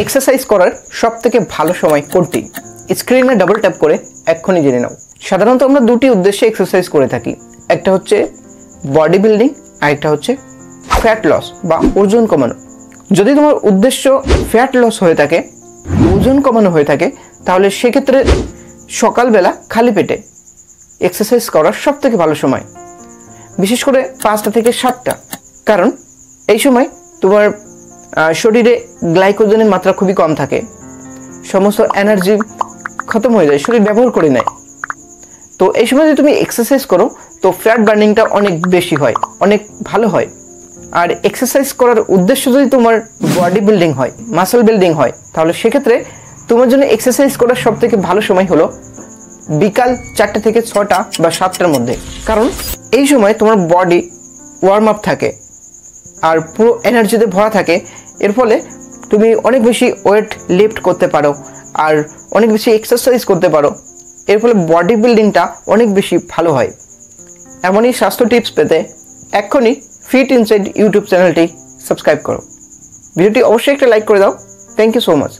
Exercise করার সবথেকে ভালো সময় কোনটি? স্ক্রিনে ডাবল ট্যাপ করে এক্ষুনি জেনে নাও। সাধারণত আমরা দুটি উদ্দেশ্যে এক্সারসাইজ করে থাকি, একটা হচ্ছে বডি বিল্ডিং আর একটা হচ্ছে ফ্যাট লস বা ওজন কমানো। যদি তোমার উদ্দেশ্য ফ্যাট লস হয়ে থাকে, ওজন কমানো হয়ে থাকে, তাহলে সেক্ষেত্রে সকালবেলা খালি পেটে এক্সারসাইজ করার সবথেকে ভালো সময়, বিশেষ করে 5টা থেকে 7টা। কারণ এই সময় তোমার শরীরে গ্লাইকোজেনের মাত্রা খুবই কম থাকে, সমস্ত এনার্জি খতম হয়ে যায়, শরীর ব্যবহার করে নেয়। তো এই সময় যদি তুমি এক্সারসাইজ করো তো ফ্যাট বার্নিংটা অনেক বেশি হয়, অনেক ভালো হয়। আর এক্সারসাইজ করার উদ্দেশ্য যদি তোমার বডি বিল্ডিং হয়, মাসল বিল্ডিং হয়, তাহলে সেক্ষেত্রে তোমার জন্য এক্সারসাইজ করার সবথেকে ভালো সময় হলো বিকাল 4টা থেকে 6টা বা 7টার মধ্যে। কারণ এই সময় তোমার বডি ওয়ার্ম আপ থাকে আর পুরো এনার্জিতে ভরা থাকে। এর ফলে তুমি অনেক বেশি ওয়েট লিফট করতে পারো আর অনেক বেশি এক্সারসাইজ করতে পারো। এর ফলে বডি বিল্ডিংটা অনেক বেশি ভালো হয়। এমনই স্বাস্থ্য টিপস পেতে এক্ষুনি ফিট ইনসাইড ইউটিউব চ্যানেলটি সাবস্ক্রাইব করো। ভিডিওটি অবশ্যই একটা লাইক করে দাও। Thank you so much.